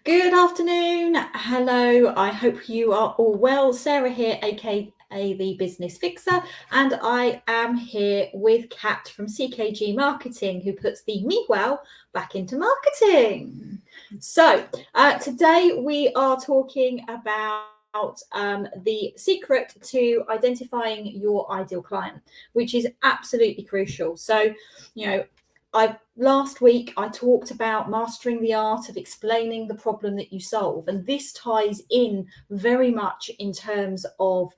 Good afternoon. Hello. I hope you are all well. Sarah here, aka the Business Fixer, and I am here with Kat from CKG Marketing, who puts the MeWow back into marketing. So today we are talking about the secret to identifying your ideal client, which is absolutely crucial. So, last week I talked about mastering the art of explaining the problem that you solve, and this ties in very much in terms of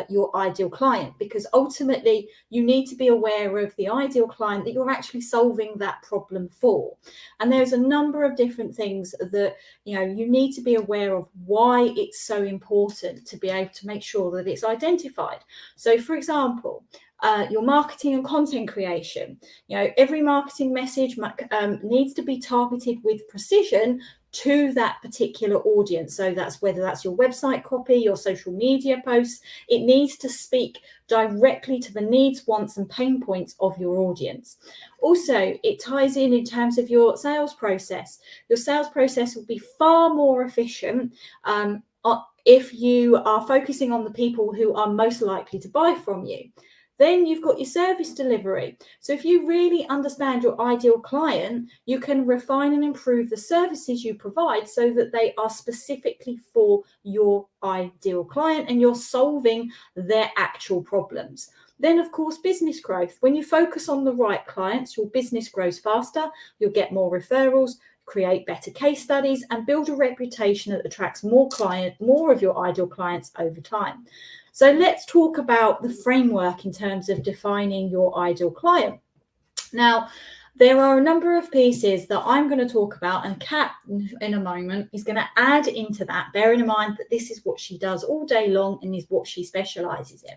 your ideal client, because ultimately you need to be aware of the ideal client that you're actually solving that problem for. And there's a number of different things that you need to be aware of, why it's so important to be able to make sure that it's identified. So, for example, your marketing and content creation. Every marketing message needs to be targeted with precision to that particular audience. So that's whether that's your website copy, your social media posts, it needs to speak directly to the needs, wants, and pain points of your audience. Also, it ties in terms of your sales process. Your sales process will be far more efficient if you are focusing on the people who are most likely to buy from you. Then you've got your service delivery. So if you really understand your ideal client, you can refine and improve the services you provide so that they are specifically for your ideal client and you're solving their actual problems. Then, of course, business growth. When you focus on the right clients, your business grows faster, you'll get more referrals, create better case studies, and build a reputation that attracts more of your ideal clients over time. So let's talk about the framework in terms of defining your ideal client. Now, there are a number of pieces that I'm going to talk about, and Kat in a moment is going to add into that, bearing in mind that this is what she does all day long and is what she specializes in.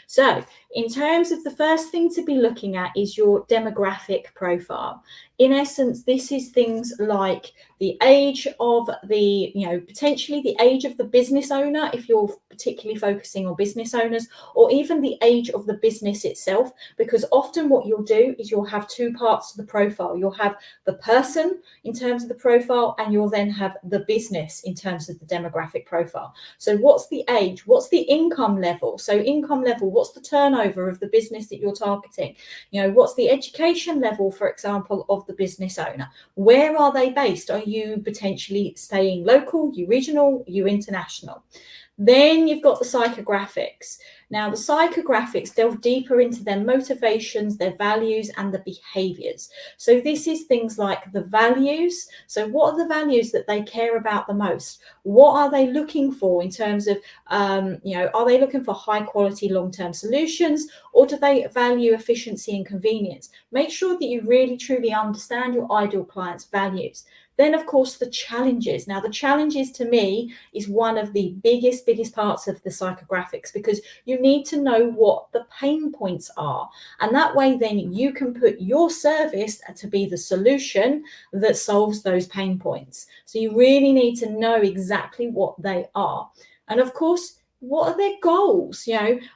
So in terms of the first thing to be looking at is your demographic profile. In essence, this is things like the age of potentially the age of the business owner, if you're particularly focusing on business owners, or even the age of the business itself, because often what you'll do is you'll have two parts to the profile. You'll have the person in terms of the profile, and you'll then have the business in terms of the demographic profile. So what's the age? What's the income level? So income level, what's the turnover of the business that you're targeting? What's the education level, for example, of the business owner? Where are they based? Are you potentially staying local, you regional, you international? Then you've got the psychographics. Now, the psychographics delve deeper into their motivations, their values, and the behaviors. So this is things like the values. So what are the values that they care about the most? What are they looking for in terms of, are they looking for high quality long-term solutions, or do they value efficiency and convenience? Make sure that you really truly understand your ideal client's values. Then, of course, the challenges. Now, the challenges to me is one of the biggest parts of the psychographics, because you need to know what the pain points are. And that way, then you can put your service to be the solution that solves those pain points. So you really need to know exactly what they are. And of course, what are their goals?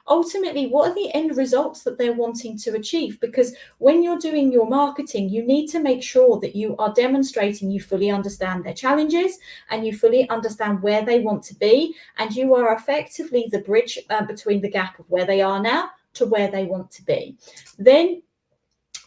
Ultimately, what are the end results that they're wanting to achieve? Because when you're doing your marketing, you need to make sure that you are demonstrating you fully understand their challenges and you fully understand where they want to be, and you are effectively the bridge between the gap of where they are now to where they want to be. Then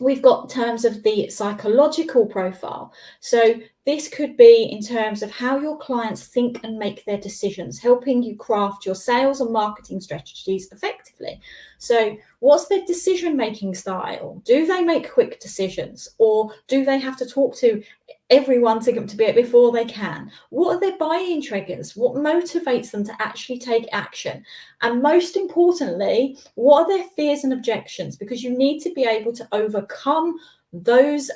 we've got terms of the psychological profile. So this could be in terms of how your clients think and make their decisions, helping you craft your sales and marketing strategies effectively. So what's their decision-making style? Do they make quick decisions, or do they have to talk to everyone to be before they can? What are their buy-in triggers? What motivates them to actually take action? And most importantly, what are their fears and objections? Because you need to be able to overcome those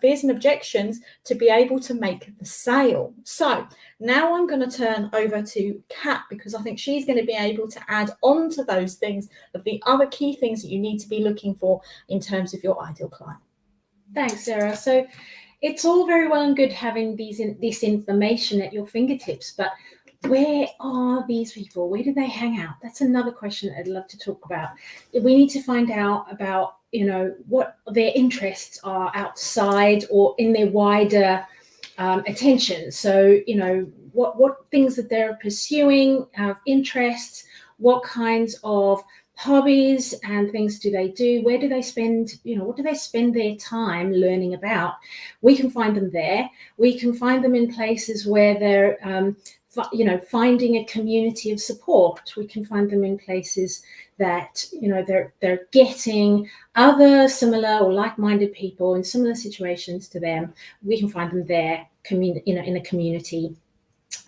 fears and objections to be able to make the sale. So now I'm going to turn over to Kat, because I think she's going to be able to add on to those things of the other key things that you need to be looking for in terms of your ideal client. Thanks, Sarah. So it's all very well and good having this information at your fingertips, but where are these people? Where do they hang out? That's another question I'd love to talk about. We need to find out about, what their interests are outside or in their wider attention. So, what things that they're pursuing of interests, what kinds of hobbies and things do they do, where do they spend, what do they spend their time learning about? We can find them there. We can find them in places where they're finding a community of support. We can find them in places that they're getting other similar or like-minded people in similar situations to them. We can find them there, in a community.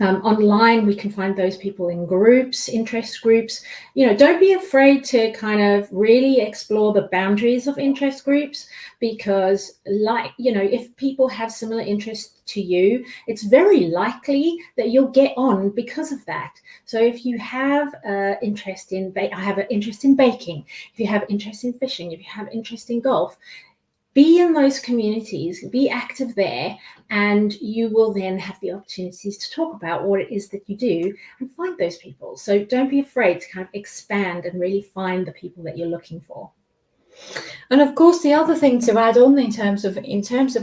Online, we can find those people in groups, interest groups. Don't be afraid to kind of really explore the boundaries of interest groups, because if people have similar interests to you, it's very likely that you'll get on because of that. So if you have interest in, I have an interest in baking, if you have interest in fishing, if you have interest in golf, be in those communities, be active there, and you will then have the opportunities to talk about what it is that you do and find those people. So don't be afraid to kind of expand and really find the people that you're looking for. And of course, the other thing to add on in terms of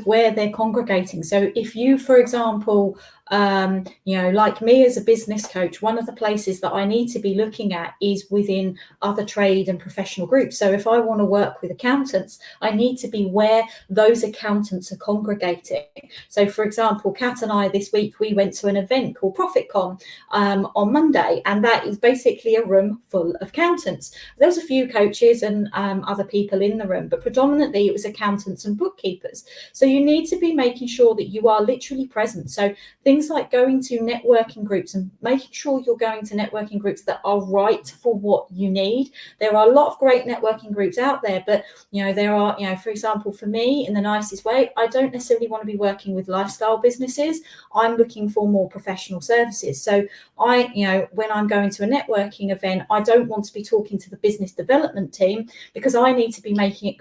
where they're congregating. So if you, for example, like me as a business coach, one of the places that I need to be looking at is within other trade and professional groups. So if I want to work with accountants, I need to be where those accountants are congregating. So for example, Kat and I this week, we went to an event called ProfitCon on Monday, and that is basically a room full of accountants. There was a few coaches and other people in the room, but predominantly it was accountants and bookkeepers. So you need to be making sure that you are literally present. So things like going to networking groups and making sure you're going to networking groups that are right for what you need. There are a lot of great networking groups out there, but there are, for example, for me, in the nicest way, I don't necessarily want to be working with lifestyle businesses. I'm looking for more professional services. So when I'm going to a networking event, I don't want to be talking to the business development team, because I need to be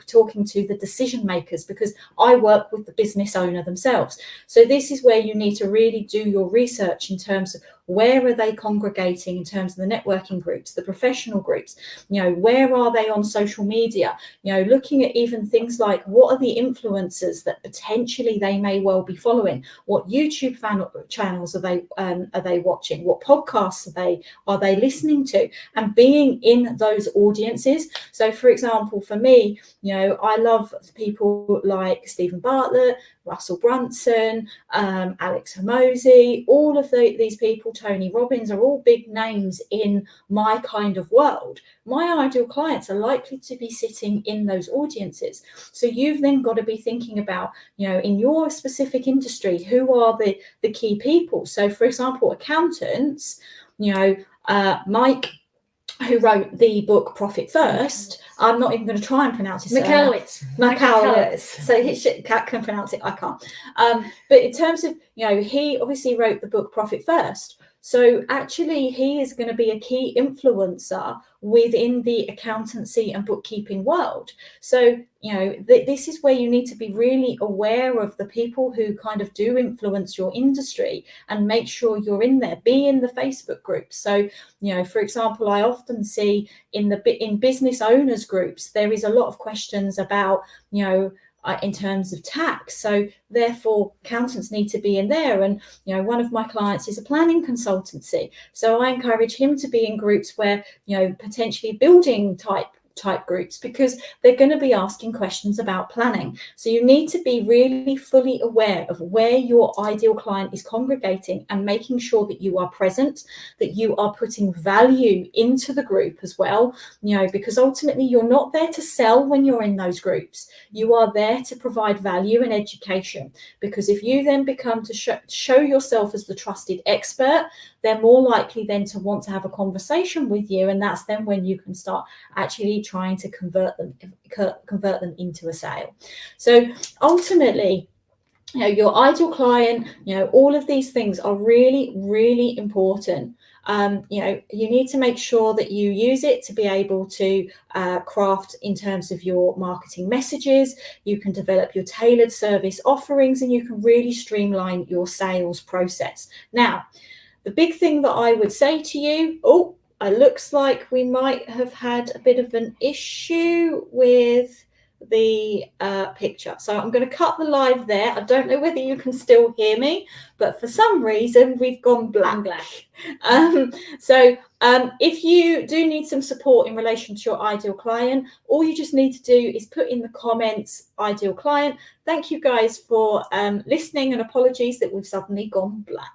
talking to the decision makers, because I work with the business owner themselves. So this is where you need to really do your research in terms of where are they congregating in terms of the networking groups, the professional groups, where are they on social media, looking at even things like what are the influencers that potentially they may well be following, what YouTube channels are they watching, what podcasts are they listening to, and being in those audiences. So for example, for me, I love people like Stephen Bartlett, Russell Brunson, Alex Hormozy, all of these people, Tony Robbins, are all big names in my kind of world. My ideal clients are likely to be sitting in those audiences. So you've then got to be thinking about, in your specific industry, who are the key people. So for example, accountants, Mike, who wrote the book Profit First. I'm not even going to try and pronounce his Michalowicz. So Kat can pronounce it, I can't. But in terms of, he obviously wrote the book Profit First. So actually, he is going to be a key influencer within the accountancy and bookkeeping world. So, this is where you need to be really aware of the people who kind of do influence your industry and make sure you're in there. Be in the Facebook groups. So, for example, I often see in business owners groups, there is a lot of questions about, in terms of tax. So therefore, accountants need to be in there. And, one of my clients is a planning consultancy. So I encourage him to be in groups where, potentially building type groups, because they're going to be asking questions about planning. So you need to be really fully aware of where your ideal client is congregating and making sure that you are present, that you are putting value into the group as well, because ultimately you're not there to sell when you're in those groups. You are there to provide value and education, because if you then become to show yourself as the trusted expert, they're more likely then to want to have a conversation with you, and that's then when you can start actually trying to convert them into a sale. So ultimately, your ideal client, all of these things are really, really important. You need to make sure that you use it to be able to craft in terms of your marketing messages. You can develop your tailored service offerings, and you can really streamline your sales process. Now, the big thing that I would say to you, it looks like we might have had a bit of an issue with the picture. So I'm going to cut the live there. I don't know whether you can still hear me, but for some reason we've gone black. If you do need some support in relation to your ideal client, all you just need to do is put in the comments ideal client. Thank you guys for listening, and apologies that we've suddenly gone black.